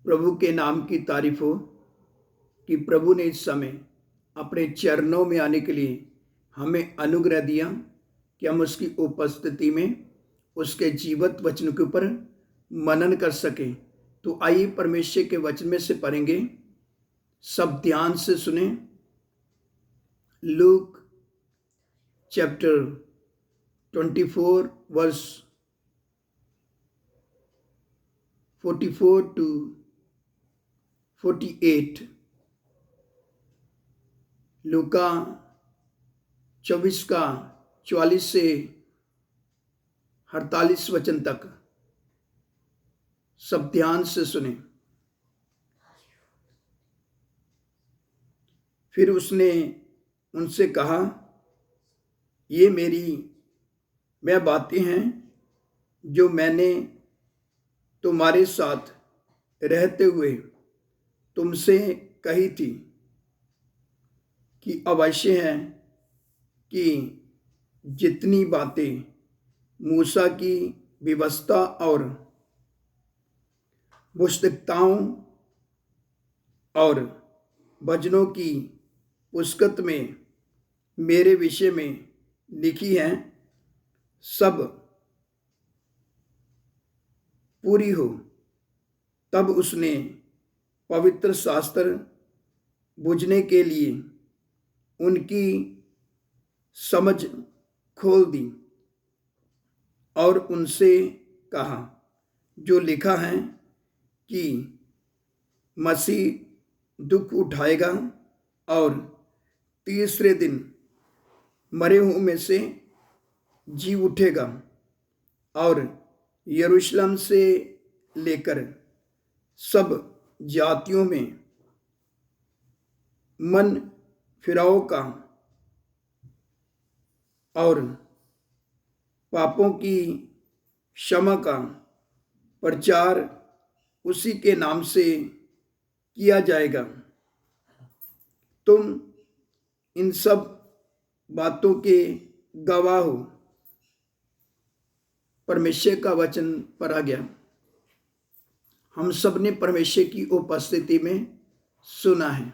प्रभु के नाम की तारीफ हो कि प्रभु ने इस समय अपने चरणों में आने के लिए हमें अनुग्रह दिया कि हम उसकी उपस्थिति में उसके जीवित वचन के ऊपर मनन कर सकें। तो आइए परमेश्वर के वचन में से पढ़ेंगे, सब ध्यान से सुने। Luke chapter 24 verse 44 to 48। लूका 24 का 44 से 48 वचन तक सब ध्यान से सुने। फिर उसने उनसे कहा, ये मेरी वह बातें हैं जो मैंने तुम्हारे साथ रहते हुए तुमसे कही थी कि अवश्य है कि जितनी बातें मूसा की व्यवस्था और भविष्यवक्ताओं और भजनों की पुस्तक में मेरे विषय में लिखी हैं, सब पूरी हो। तब उसने पवित्र शास्त्र बुझने के लिए उनकी समझ खोल दी और उनसे कहा, जो लिखा है कि मसीह दुख उठाएगा और तीसरे दिन मरे हुओं में से जी उठेगा और यरूशलेम से लेकर सब जातियों में मन फिराव का और पापों की क्षमा का प्रचार उसी के नाम से किया जाएगा। तुम इन सब बातों के गवाह हो। परमेश्वर का वचन पढ़ा गया। हम सब ने परमेश्वर की उपस्थिति में सुना है।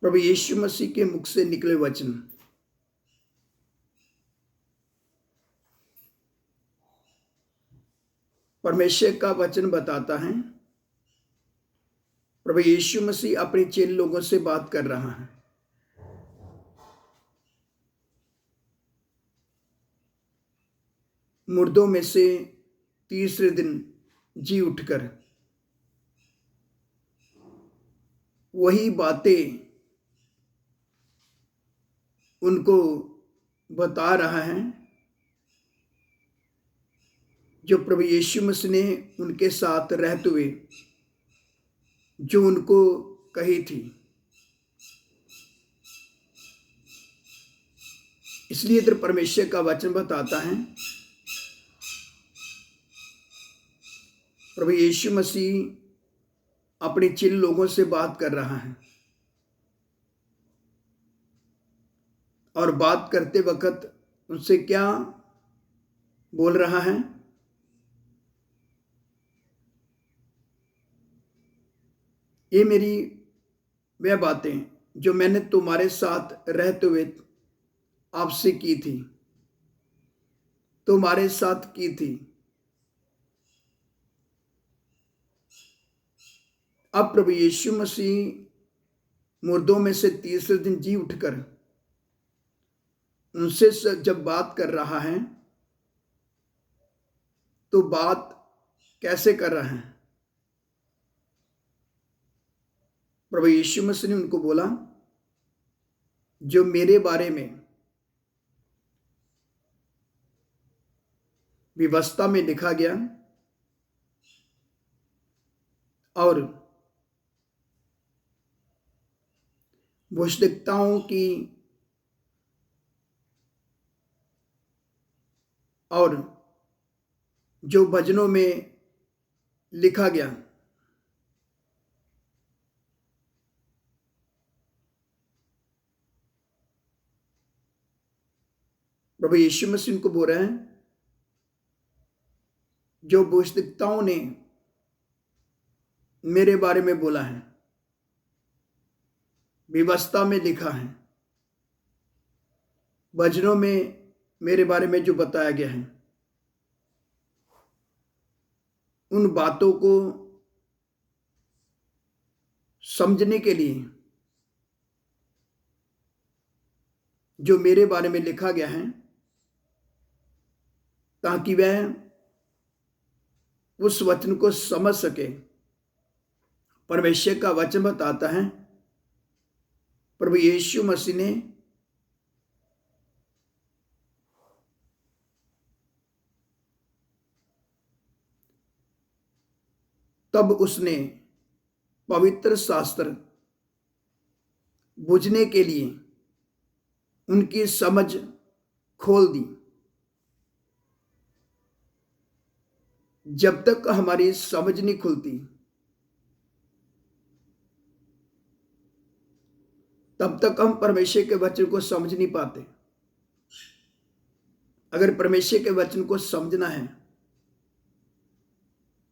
प्रभु यीशु मसीह के मुख से निकले वचन परमेश्वर का वचन बताता है, प्रभु यीशु मसीह अपने चेले लोगों से बात कर रहा है। मुर्दों में से तीसरे दिन जी उठकर वही बातें उनको बता रहा है जो प्रभु यीशु मसीह ने उनके साथ रहते हुए जो उनको कही थी। इसलिए इधर परमेश्वर का वचन बताता है, प्रभु यीशु मसीह अपने चेले लोगों से बात कर रहा है और बात करते वक्त उनसे क्या बोल रहा है? ये मेरी वह बातें जो मैंने तुम्हारे साथ रहते हुए आपसे की थी, तुम्हारे साथ की थी। अब प्रभु यीशु मसीह मुर्दों में से तीसरे दिन जी उठकर उनसे जब बात कर रहा है तो बात कैसे कर रहा है? प्रभु यीशु मसीह ने उनको बोला, जो मेरे बारे में व्यवस्था में लिखा गया और भविष्यवक्ताओं की और जो भजनों में लिखा गया, प्रभु यीशु मसीह उनको बोल रहे हैं, जो भविष्यवक्ताओं ने मेरे बारे में बोला है, व्यवस्था में लिखा है, वचनों में मेरे बारे में जो बताया गया है, उन बातों को समझने के लिए जो मेरे बारे में लिखा गया है, ताकि वह उस वचन को समझ सके। परमेश्वर का वचन बताता है प्रभु यीशु मसीह ने तब उसने पवित्र शास्त्र बुझने के लिए उनकी समझ खोल दी। जब तक हमारी समझ नहीं खुलती, तब तक हम परमेश्वर के वचन को समझ नहीं पाते। अगर परमेश्वर के वचन को समझना है,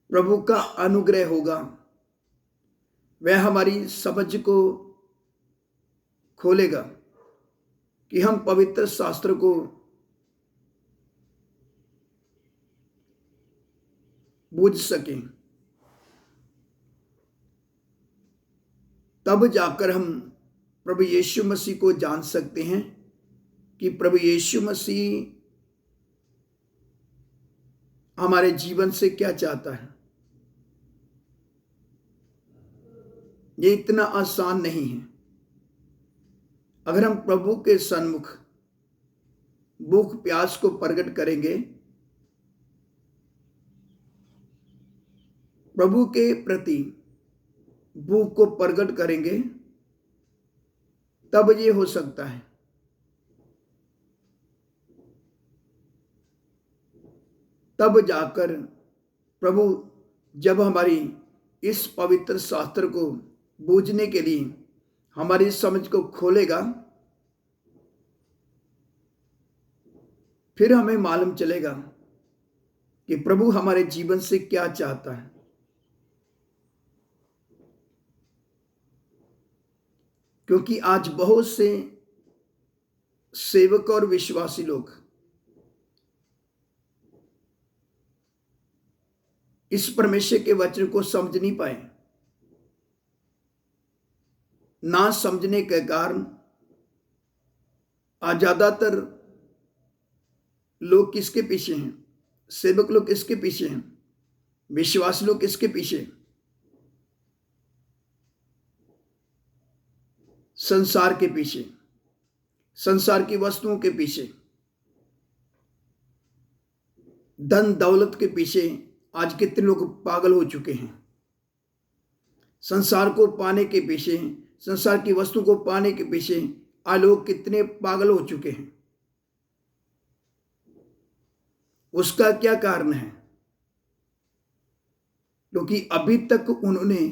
प्रभु का अनुग्रह होगा, वह हमारी समझ को खोलेगा कि हम पवित्र शास्त्र को बूझ सकें। तब जाकर हम प्रभु यीशु मसीह को जान सकते हैं कि प्रभु यीशु मसीह हमारे जीवन से क्या चाहता है। ये इतना आसान नहीं है। अगर हम प्रभु के सन्मुख भूख प्यास को प्रकट करेंगे, प्रभु के प्रति भूख को प्रकट करेंगे, तब ये हो सकता है। तब जाकर प्रभु जब हमारी इस पवित्र शास्त्र को बूझने के लिए हमारी समझ को खोलेगा, फिर हमें मालूम चलेगा कि प्रभु हमारे जीवन से क्या चाहता है। क्योंकि आज बहुत से सेवक और विश्वासी लोग इस परमेश्वर के वचन को समझ नहीं पाए। ना समझने के कारण आज ज्यादातर लोग किसके पीछे हैं? सेवक लोग किसके पीछे हैं? विश्वासी लोग किसके पीछे? संसार के पीछे, संसार की वस्तुओं के पीछे, धन दौलत के पीछे आज कितने लोग पागल हो चुके हैं। संसार को पाने के पीछे, संसार की वस्तु को पाने के पीछे आज लोग कितने पागल हो चुके हैं। उसका क्या कारण है? क्योंकि अभी तक उन्होंने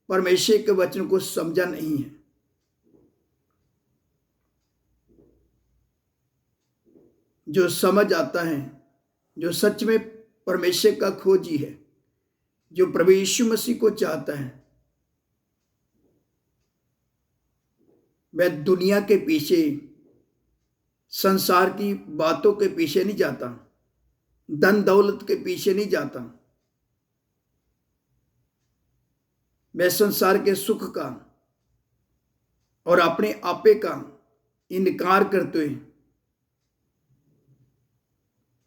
परमेश्वर के वचन को समझा नहीं है। जो समझ आता है, जो सच में परमेश्वर का खोजी है, जो प्रभु यीशु मसीह को चाहता है, वह दुनिया के पीछे, संसार की बातों के पीछे नहीं जाता, धन दौलत के पीछे नहीं जाता। वह संसार के सुख का और अपने आपे का इनकार करते हुए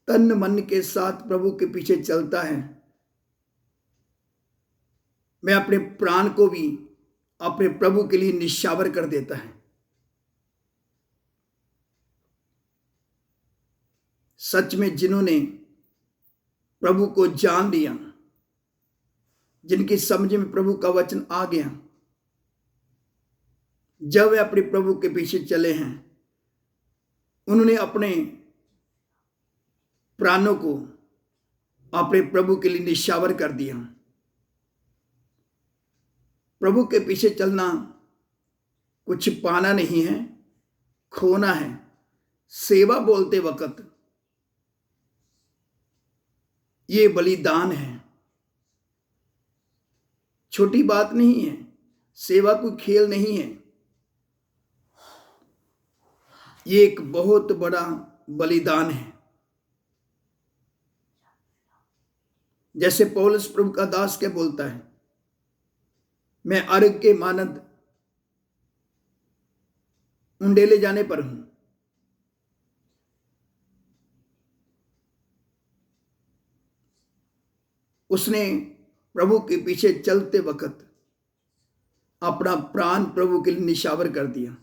तन मन के साथ प्रभु के पीछे चलता है। मैं अपने प्राण को भी अपने प्रभु के लिए निशावर कर देता है। सच में जिन्होंने प्रभु को जान लिया, जिनकी समझ में प्रभु का वचन आ गया, जब वे अपने प्रभु के पीछे चले हैं, उन्होंने अपने प्राणों को अपने प्रभु के लिए निशावर कर दिया। प्रभु के पीछे चलना कुछ पाना नहीं है, खोना है। सेवा बोलते वक्त ये बलिदान है, छोटी बात नहीं है। सेवा कोई खेल नहीं है, ये एक बहुत बड़ा बलिदान है। जैसे पौलुस प्रभु का दास क्या बोलता है, मैं अर्घ के मानद उंडेले जाने पर हूं। उसने प्रभु के पीछे चलते वक्त अपना प्राण प्रभु के लिए निशावर कर दिया।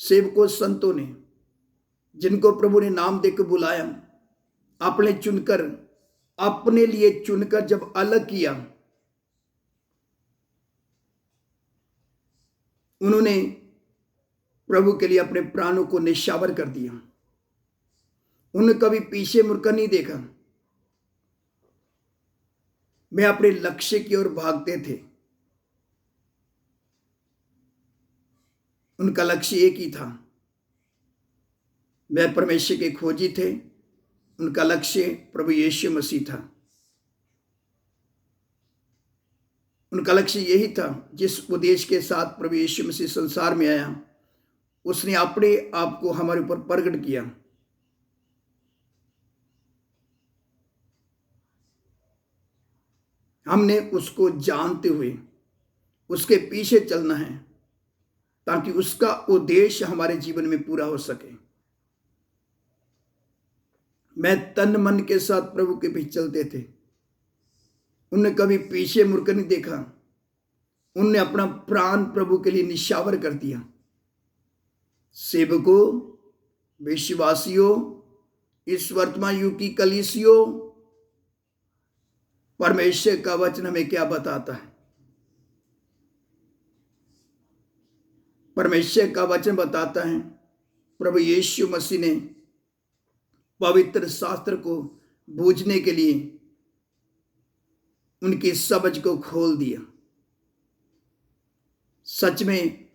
सेवकों संतों ने, जिनको प्रभु ने नाम देकर बुलाया, अपने लिए चुनकर जब अलग किया, उन्होंने प्रभु के लिए अपने प्राणों को निशावर कर दिया। उन्होंने कभी पीछे मुड़कर नहीं देखा। वे अपने लक्ष्य की ओर भागते थे। उनका लक्ष्य एक ही था, वे परमेश्वर के खोजी थे। उनका लक्ष्य प्रभु यीशु मसीह था। उनका लक्ष्य यही था, जिस उद्देश्य के साथ प्रभु यीशु मसीह संसार में आया, उसने अपने आप को हमारे ऊपर प्रकट किया। हमने उसको जानते हुए उसके पीछे चलना है, ताकि उसका उद्देश्य हमारे जीवन में पूरा हो सके। मैं तन मन के साथ प्रभु के पीछे चलते थे। उनने कभी पीछे मुड़कर नहीं देखा। उनने अपना प्राण प्रभु के लिए निशावर कर दिया। सेवकों, विश्वासियों, इस वर्तमान युग की कलीसियों, परमेश्वर का वचन हमें क्या बताता है? परमेश्वर का वचन बताता है, प्रभु यीशु मसीह ने पवित्र शास्त्र को बूझने के लिए उनकी समझ को खोल दिया। सच में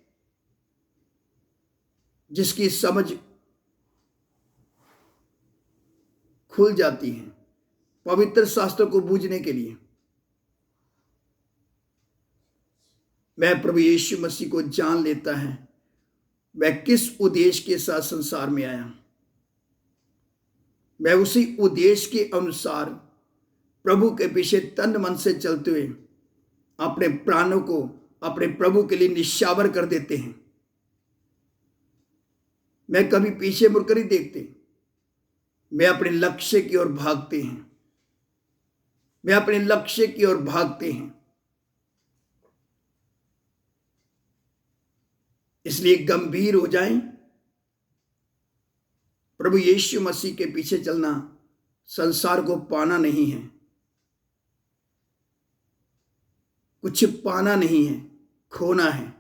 जिसकी समझ खुल जाती है पवित्र शास्त्र को बूझने के लिए, वह प्रभु यीशु मसीह को जान लेता है, वह किस उद्देश्य के साथ संसार में आया। वह उसी उद्देश्य के अनुसार प्रभु के पीछे तन मन से चलते हुए अपने प्राणों को अपने प्रभु के लिए निशावर कर देते हैं। मैं कभी पीछे मुड़कर ही देखते, वे अपने लक्ष्य की ओर भागते हैं। वे अपने लक्ष्य की ओर भागते हैं। इसलिए गंभीर हो जाएं। प्रभु यीशु मसीह के पीछे चलना संसार को पाना नहीं है, कुछ पाना नहीं है, खोना है।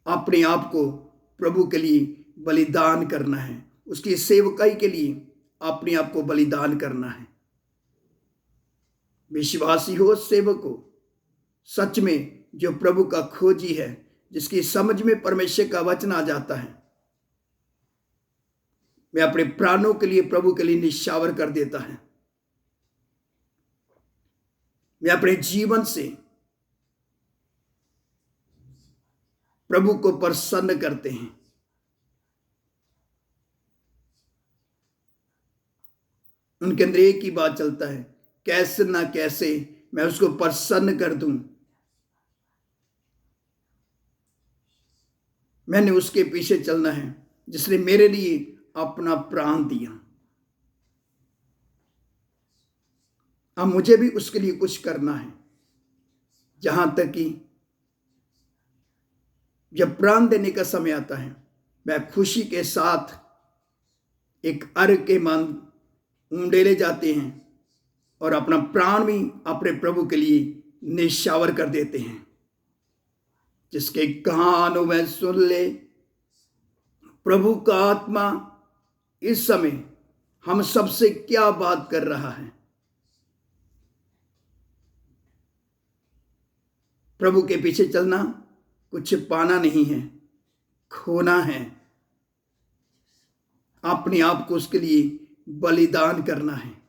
अपने आप को प्रभु के लिए बलिदान करना है, उसकी सेवकाई के लिए अपने आप को बलिदान करना है। विश्वासी हो, सेवक हो, सच में जो प्रभु का खोजी है, जिसकी समझ में परमेश्वर का वचन आ जाता है, वह अपने प्राणों के लिए प्रभु के लिए निशावर कर देता है। वे अपने जीवन से प्रभु को प्रसन्न करते हैं। उनके अंदर एक ही बात चलता है, कैसे ना कैसे मैं उसको प्रसन्न कर दूं। मैंने उसके पीछे चलना है जिसने मेरे लिए अपना प्राण दिया। अब मुझे भी उसके लिए कुछ करना है। जहां तक कि जब प्राण देने का समय आता है, मैं खुशी के साथ एक अर्घ के मान उंडेले जाते हैं और अपना प्राण भी अपने प्रभु के लिए निशावर कर देते हैं। जिसके कानों में सुन ले, प्रभु का आत्मा इस समय हम सबसे क्या बात कर रहा है। प्रभु के पीछे चलना कुछ पाना नहीं है, खोना है। अपने आप को उसके लिए बलिदान करना है।